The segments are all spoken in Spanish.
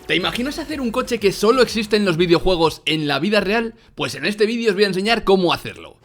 ¿Te imaginas hacer un coche que solo existe en los videojuegos en la vida real? Pues en este vídeo os voy a enseñar cómo hacerlo.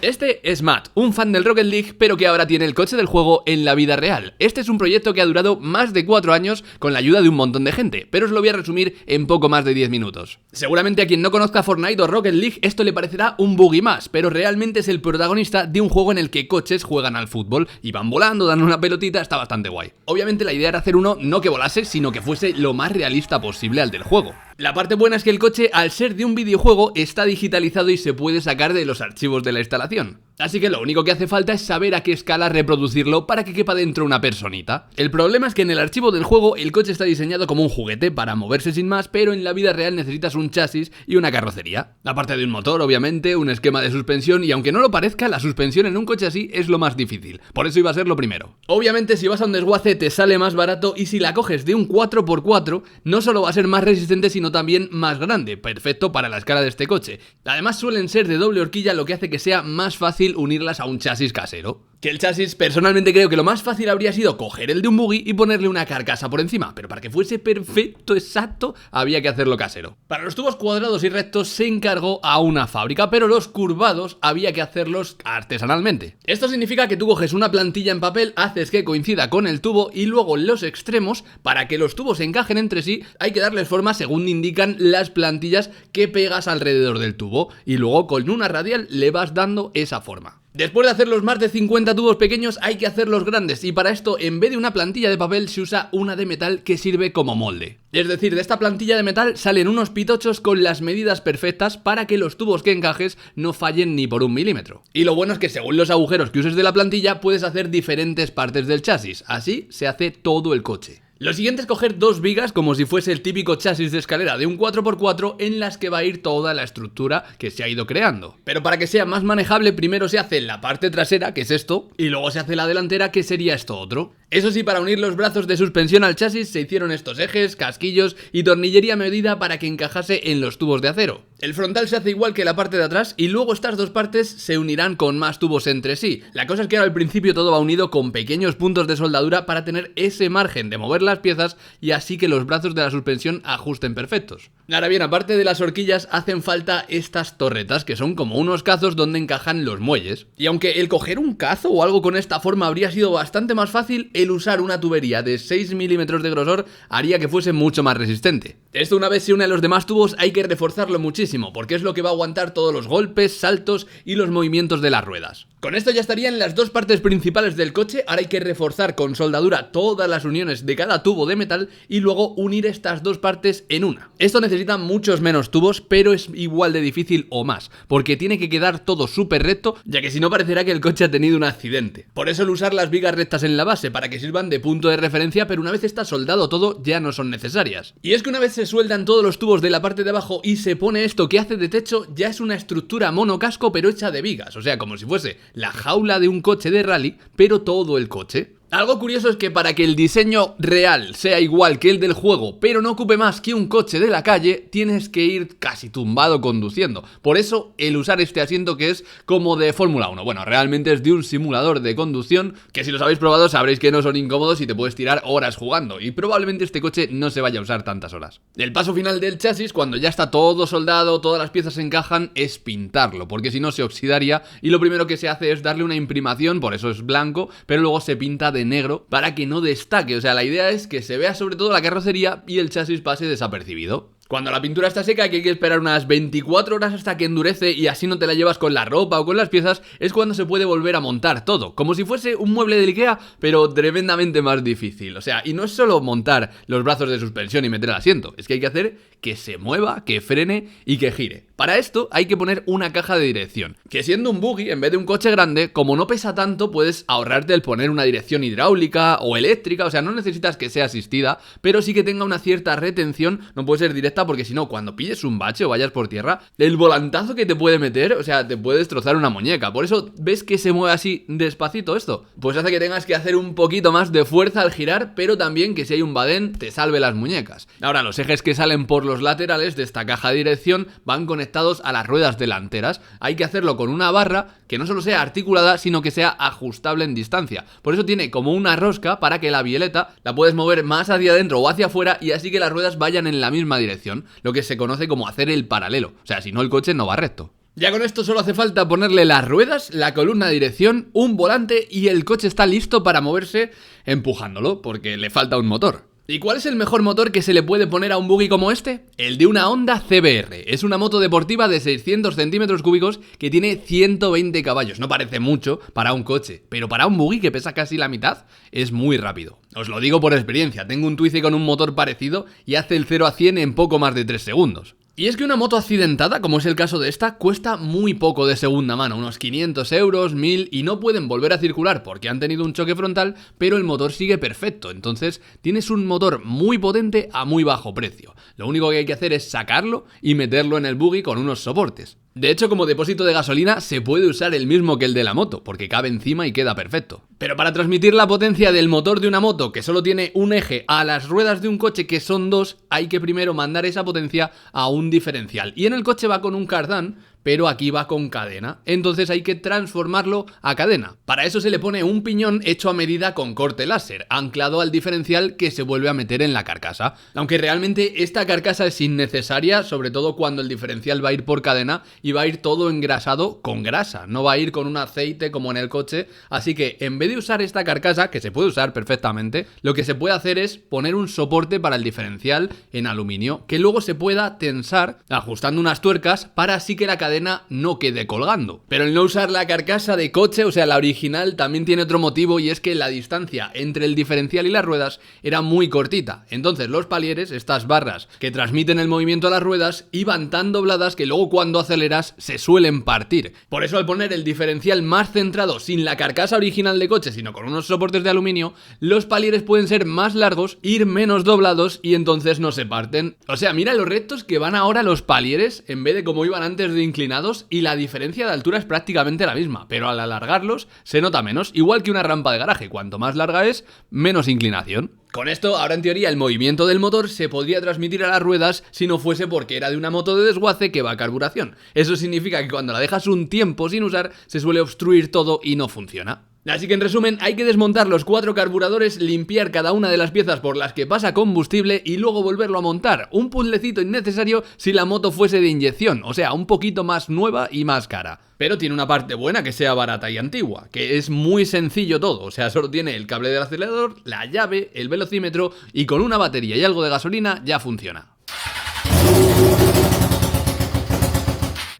Este es Matt, un fan del Rocket League, pero que ahora tiene el coche del juego en la vida real. Este es un proyecto que ha durado más de 4 años con la ayuda de un montón de gente, pero os lo voy a resumir en poco más de 10 minutos. Seguramente a quien no conozca Fortnite o Rocket League esto le parecerá un buggy más, pero realmente es el protagonista de un juego en el que coches juegan al fútbol y van volando, dan una pelotita, está bastante guay. Obviamente la idea era hacer uno no que volase, sino que fuese lo más realista posible al del juego. La parte buena es que el coche, al ser de un videojuego, está digitalizado y se puede sacar de los archivos de la instalación. Así que lo único que hace falta es saber a qué escala reproducirlo para que quepa dentro una personita. El problema es que en el archivo del juego el coche está diseñado como un juguete para moverse sin más, pero en la vida real necesitas un chasis y una carrocería. Aparte de un motor, obviamente, un esquema de suspensión, y aunque no lo parezca, la suspensión en un coche así es lo más difícil. Por eso iba a ser lo primero. Obviamente si vas a un desguace te sale más barato, y si la coges de un 4x4 no solo va a ser más resistente sino también más grande, perfecto para la escala de este coche. Además suelen ser de doble horquilla, lo que hace que sea más fácil unirlas a un chasis casero. Que el chasis, personalmente creo que lo más fácil habría sido coger el de un buggy y ponerle una carcasa por encima, pero para que fuese perfecto, exacto, había que hacerlo casero. Para los tubos cuadrados y rectos se encargó a una fábrica, pero los curvados había que hacerlos artesanalmente. Esto significa que tú coges una plantilla en papel, haces que coincida con el tubo y luego los extremos, para que los tubos encajen entre sí, hay que darles forma según indican las plantillas que pegas alrededor del tubo, y luego con una radial le vas dando esa forma. Después de hacer los más de 50 tubos pequeños hay que hacer los grandes, y para esto en vez de una plantilla de papel se usa una de metal que sirve como molde. Es decir, de esta plantilla de metal salen unos pitochos con las medidas perfectas para que los tubos que encajes no fallen ni por 1 milímetro. Y lo bueno es que según los agujeros que uses de la plantilla puedes hacer diferentes partes del chasis, así se hace todo el coche. Lo siguiente es coger 2 vigas, como si fuese el típico chasis de escalera de un 4x4, en las que va a ir toda la estructura que se ha ido creando. Pero para que sea más manejable, primero se hace la parte trasera, que es esto, y luego se hace la delantera, que sería esto otro. Eso sí, para unir los brazos de suspensión al chasis se hicieron estos ejes, casquillos y tornillería medida para que encajase en los tubos de acero. El frontal se hace igual que la parte de atrás, y luego estas dos partes se unirán con más tubos entre sí. La cosa es que ahora al principio todo va unido con pequeños puntos de soldadura para tener ese margen de mover las piezas y así que los brazos de la suspensión ajusten perfectos. Ahora bien, aparte de las horquillas hacen falta estas torretas, que son como unos cazos donde encajan los muelles. Y aunque el coger un cazo o algo con esta forma habría sido bastante más fácil, el usar una tubería de 6 milímetros de grosor haría que fuese mucho más resistente. Esto, una vez se une a los demás tubos, hay que reforzarlo muchísimo, porque es lo que va a aguantar todos los golpes, saltos y los movimientos de las ruedas. Con esto ya estarían las dos partes principales del coche. Ahora hay que reforzar con soldadura todas las uniones de cada tubo de metal y luego unir estas dos partes en una. Esto necesita muchos menos tubos, pero es igual de difícil o más, porque tiene que quedar todo súper recto, ya que si no parecerá que el coche ha tenido un accidente. Por eso el usar las vigas rectas en la base, para que sirvan de punto de referencia, pero una vez está soldado todo ya no son necesarias. Y es que una vez se sueldan todos los tubos de la parte de abajo y se pone esto que hace de techo, ya es una estructura monocasco pero hecha de vigas, o sea, como si fuese la jaula de un coche de rally, pero todo el coche. Algo curioso es que para que el diseño real sea igual que el del juego, pero no ocupe más que un coche de la calle, tienes que ir casi tumbado conduciendo. Por eso el usar este asiento, que es como de Fórmula 1. Bueno, realmente es de un simulador de conducción, que si los habéis probado sabréis que no son incómodos y te puedes tirar horas jugando. Y probablemente este coche no se vaya a usar tantas horas. El paso final del chasis, cuando ya está todo soldado, todas las piezas encajan, es pintarlo, porque si no se oxidaría, y lo primero que se hace es darle una imprimación, por eso es blanco, pero luego se pinta de negro para que no destaque. O sea, la idea es que se vea sobre todo la carrocería y el chasis pase desapercibido. Cuando la pintura está seca, que hay que esperar unas 24 horas hasta que endurece y así no te la llevas con la ropa o con las piezas, es cuando se puede volver a montar todo, como si fuese un mueble de Ikea, pero tremendamente más difícil. O sea, y no es solo montar los brazos de suspensión y meter el asiento, es que hay que hacer que se mueva, que frene y que gire. Para esto hay que poner una caja de dirección, que siendo un buggy en vez de un coche grande, como no pesa tanto, puedes ahorrarte el poner una dirección hidráulica o eléctrica. O sea, no necesitas que sea asistida, pero sí que tenga una cierta retención. No puede ser directa, porque si no, cuando pilles un bache o vayas por tierra, el volantazo que te puede meter, o sea, te puede destrozar una muñeca. Por eso, ¿ves que se mueve así despacito esto? Pues hace que tengas que hacer un poquito más de fuerza al girar, pero también que si hay un badén te salve las muñecas. Ahora, los ejes que salen por los los laterales de esta caja de dirección van conectados a las ruedas delanteras. Hay que hacerlo con una barra que no solo sea articulada, sino que sea ajustable en distancia. Por eso tiene como una rosca para que la bieleta la puedes mover más hacia adentro o hacia afuera y así que las ruedas vayan en la misma dirección, lo que se conoce como hacer el paralelo. O sea, si no el coche no va recto. Ya con esto solo hace falta ponerle las ruedas, la columna de dirección, un volante y el coche está listo para moverse empujándolo, porque le falta un motor. ¿Y cuál es el mejor motor que se le puede poner a un buggy como este? El de una Honda CBR. Es una moto deportiva de 600 centímetros cúbicos que tiene 120 caballos. No parece mucho para un coche, pero para un buggy que pesa casi la mitad es muy rápido. Os lo digo por experiencia, tengo un Twizy con un motor parecido y hace el 0 a 100 en poco más de 3 segundos. Y es que una moto accidentada, como es el caso de esta, cuesta muy poco de segunda mano, unos 500 euros, 1000, y no pueden volver a circular porque han tenido un choque frontal, pero el motor sigue perfecto. Entonces tienes un motor muy potente a muy bajo precio. Lo único que hay que hacer es sacarlo y meterlo en el buggy con unos soportes. De hecho, como depósito de gasolina se puede usar el mismo que el de la moto, porque cabe encima y queda perfecto. Pero para transmitir la potencia del motor de una moto que solo tiene un eje a las ruedas de un coche que son dos, hay que primero mandar esa potencia a un diferencial. Y en el coche va con un cardán, pero aquí va con cadena. Entonces hay que transformarlo a cadena. Para eso se le pone un piñón hecho a medida con corte láser, anclado al diferencial que se vuelve a meter en la carcasa. Aunque realmente esta carcasa es innecesaria, sobre todo cuando el diferencial va a ir por cadena y va a ir todo engrasado con grasa. No va a ir con un aceite como en el coche. Así que en vez de usar esta carcasa, que se puede usar perfectamente, lo que se puede hacer es poner un soporte para el diferencial en aluminio, que luego se pueda tensar ajustando unas tuercas para así que la cadena no quede colgando. Pero el no usar la carcasa de coche, o sea la original, también tiene otro motivo y es que la distancia entre el diferencial y las ruedas era muy cortita. Entonces los palieres, estas barras que transmiten el movimiento a las ruedas, iban tan dobladas que luego cuando aceleras se suelen partir. Por eso al poner el diferencial más centrado sin la carcasa original de coche, sino con unos soportes de aluminio, los palieres pueden ser más largos, ir menos doblados y entonces no se parten. O sea, mira los rectos que van ahora los palieres en vez de como iban antes de inclinados, y la diferencia de altura es prácticamente la misma, pero al alargarlos se nota menos, igual que una rampa de garaje, cuanto más larga es, menos inclinación. Con esto, ahora en teoría el movimiento del motor se podría transmitir a las ruedas si no fuese porque era de una moto de desguace que va a carburación. Eso significa que cuando la dejas un tiempo sin usar, se suele obstruir todo y no funciona. Así que en resumen, hay que desmontar los 4 carburadores, limpiar cada una de las piezas por las que pasa combustible y luego volverlo a montar. Un puzzlecito innecesario si la moto fuese de inyección, o sea, un poquito más nueva y más cara. Pero tiene una parte buena que sea barata y antigua, que es muy sencillo todo, o sea, solo tiene el cable del acelerador, la llave, el velocímetro y con una batería y algo de gasolina ya funciona.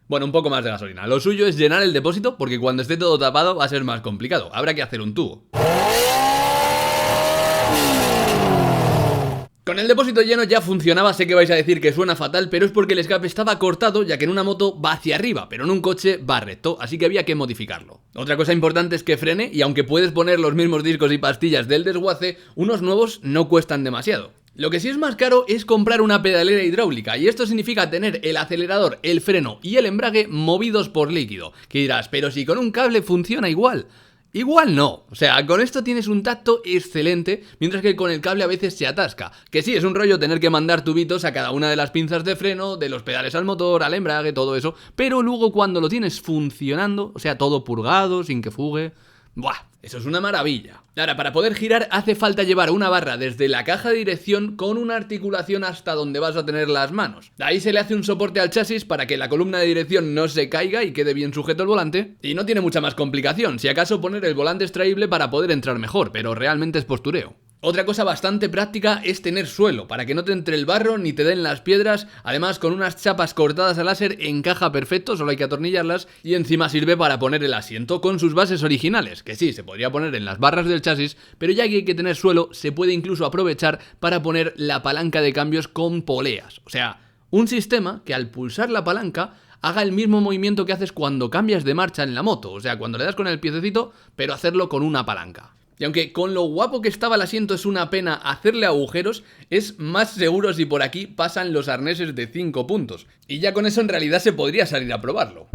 Bueno, un poco más de gasolina. Lo suyo es llenar el depósito porque cuando esté todo tapado va a ser más complicado. Habrá que hacer un tubo. Con el depósito lleno ya funcionaba, sé que vais a decir que suena fatal, pero es porque el escape estaba cortado, ya que en una moto va hacia arriba, pero en un coche va recto, así que había que modificarlo. Otra cosa importante es que frene, y aunque puedes poner los mismos discos y pastillas del desguace, unos nuevos no cuestan demasiado. Lo que sí es más caro es comprar una pedalera hidráulica, y esto significa tener el acelerador, el freno y el embrague movidos por líquido. Que dirás, pero si con un cable funciona igual. Igual no, o sea, con esto tienes un tacto excelente, mientras que con el cable a veces se atasca. Que sí, es un rollo tener que mandar tubitos a cada una de las pinzas de freno, de los pedales al motor, al embrague, todo eso, pero luego cuando lo tienes funcionando, o sea, todo purgado, sin que fugue... ¡Buah! Eso es una maravilla. Ahora, para poder girar hace falta llevar una barra desde la caja de dirección con una articulación hasta donde vas a tener las manos. Ahí se le hace un soporte al chasis para que la columna de dirección no se caiga y quede bien sujeto el volante. Y no tiene mucha más complicación, si acaso poner el volante extraíble para poder entrar mejor, pero realmente es postureo. Otra cosa bastante práctica es tener suelo, para que no te entre el barro ni te den las piedras. Además, con unas chapas cortadas a láser encaja perfecto, solo hay que atornillarlas. Y encima sirve para poner el asiento con sus bases originales, que sí, se podría poner en las barras del chasis, pero ya que hay que tener suelo, se puede incluso aprovechar para poner la palanca de cambios con poleas. O sea, un sistema que al pulsar la palanca haga el mismo movimiento que haces cuando cambias de marcha en la moto. O sea, cuando le das con el piececito, pero hacerlo con una palanca. Y aunque con lo guapo que estaba el asiento es una pena hacerle agujeros, es más seguro si por aquí pasan los arneses de 5 puntos. Y ya con eso en realidad se podría salir a probarlo.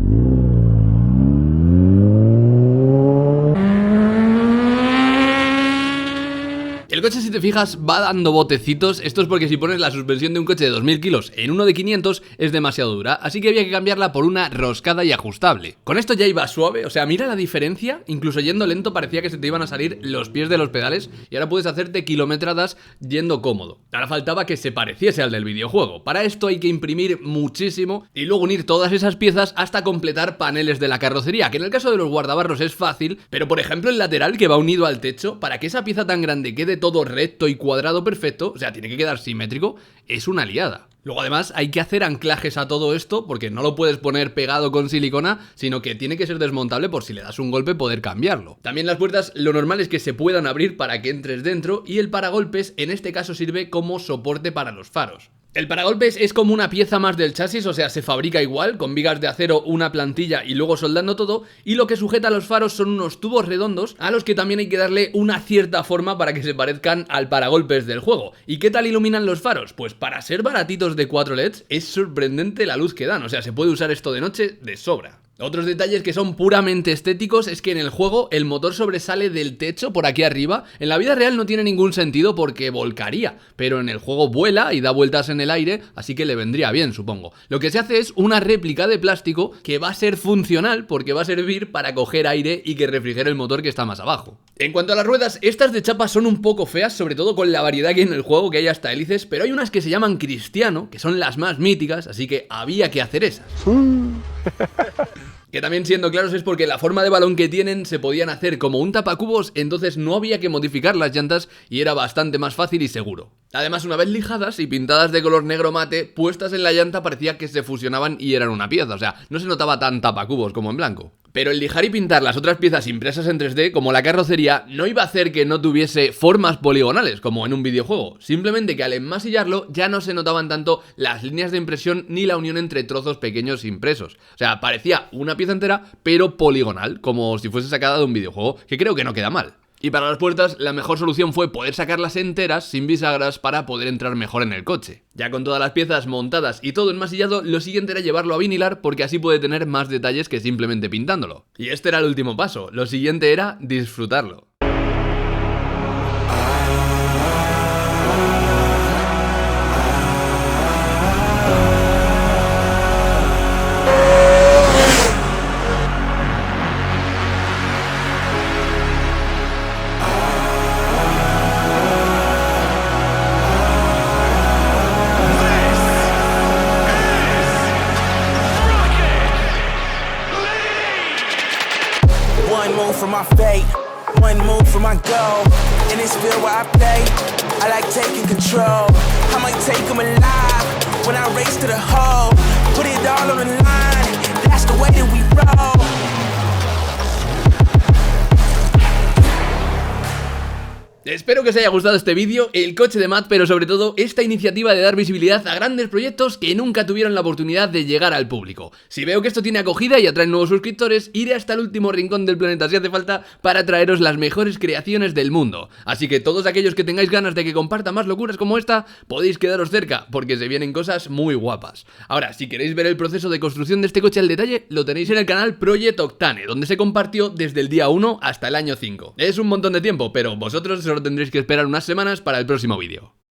El El coche, si te fijas, va dando botecitos. Esto es porque si pones la suspensión de un coche de 2000 kilos en uno de 500 es demasiado dura, así que había que cambiarla por una roscada y ajustable. Con esto ya iba suave, o sea, mira la diferencia. Incluso yendo lento parecía que se te iban a salir los pies de los pedales y ahora puedes hacerte kilometradas yendo cómodo. Ahora faltaba que se pareciese al del videojuego. Para esto hay que imprimir muchísimo y luego unir todas esas piezas hasta completar paneles de la carrocería, que en el caso de los guardabarros es fácil, pero por ejemplo el lateral que va unido al techo, para que esa pieza tan grande quede todo recto y cuadrado perfecto, o sea, tiene que quedar simétrico, es una liada. Luego además hay que hacer anclajes a todo esto porque no lo puedes poner pegado con silicona, sino que tiene que ser desmontable por si le das un golpe poder cambiarlo. También las puertas lo normal es que se puedan abrir para que entres dentro y el paragolpes en este caso sirve como soporte para los faros. El paragolpes es como una pieza más del chasis, o sea, se fabrica igual, con vigas de acero, una plantilla y luego soldando todo, y lo que sujeta a los faros son unos tubos redondos a los que también hay que darle una cierta forma para que se parezcan al paragolpes del juego. ¿Y qué tal iluminan los faros? Pues para ser baratitos de 4 LEDs es sorprendente la luz que dan, o sea, se puede usar esto de noche de sobra. Otros detalles que son puramente estéticos es que en el juego el motor sobresale del techo por aquí arriba. En la vida real no tiene ningún sentido porque volcaría, pero en el juego vuela y da vueltas en el aire, así que le vendría bien, supongo. Lo que se hace es una réplica de plástico que va a ser funcional porque va a servir para coger aire y que refrigere el motor que está más abajo. En cuanto a las ruedas, estas de chapa son un poco feas, sobre todo con la variedad que hay en el juego, que hay hasta hélices, pero hay unas que se llaman Cristiano, que son las más míticas, así que había que hacer esas. Que también, siendo claros, es porque la forma de balón que tienen se podían hacer como un tapacubos, entonces no había que modificar las llantas y era bastante más fácil y seguro. Además, una vez lijadas y pintadas de color negro mate, puestas en la llanta parecía que se fusionaban y eran una pieza, o sea, no se notaba tan tapacubos como en blanco. Pero el lijar y pintar las otras piezas impresas en 3D, como la carrocería, no iba a hacer que no tuviese formas poligonales, como en un videojuego. Simplemente que al enmasillarlo ya no se notaban tanto las líneas de impresión ni la unión entre trozos pequeños impresos. O sea, parecía una pieza entera, pero poligonal, como si fuese sacada de un videojuego, que creo que no queda mal. Y para las puertas, la mejor solución fue poder sacarlas enteras, sin bisagras, para poder entrar mejor en el coche. Ya con todas las piezas montadas y todo enmasillado, lo siguiente era llevarlo a vinilar porque así puede tener más detalles que simplemente pintándolo. Y este era el último paso, lo siguiente era disfrutarlo. One move from my fate, one move from my goal. In this field where I play, I like taking control. I might take them alive when I race to the hole. Put it all on the line, that's the way that we roll. Espero que os haya gustado este vídeo, el coche de Matt, pero sobre todo esta iniciativa de dar visibilidad a grandes proyectos que nunca tuvieron la oportunidad de llegar al público. Si veo que esto tiene acogida y atrae nuevos suscriptores, iré hasta el último rincón del planeta si hace falta para traeros las mejores creaciones del mundo. Así que todos aquellos que tengáis ganas de que comparta más locuras como esta, podéis quedaros cerca, porque se vienen cosas muy guapas. Ahora, si queréis ver el proceso de construcción de este coche al detalle, lo tenéis en el canal Project Octane, donde se compartió desde el día 1 hasta el año 5. Es un montón de tiempo, pero vosotros solo tendréis que esperar unas semanas para el próximo vídeo.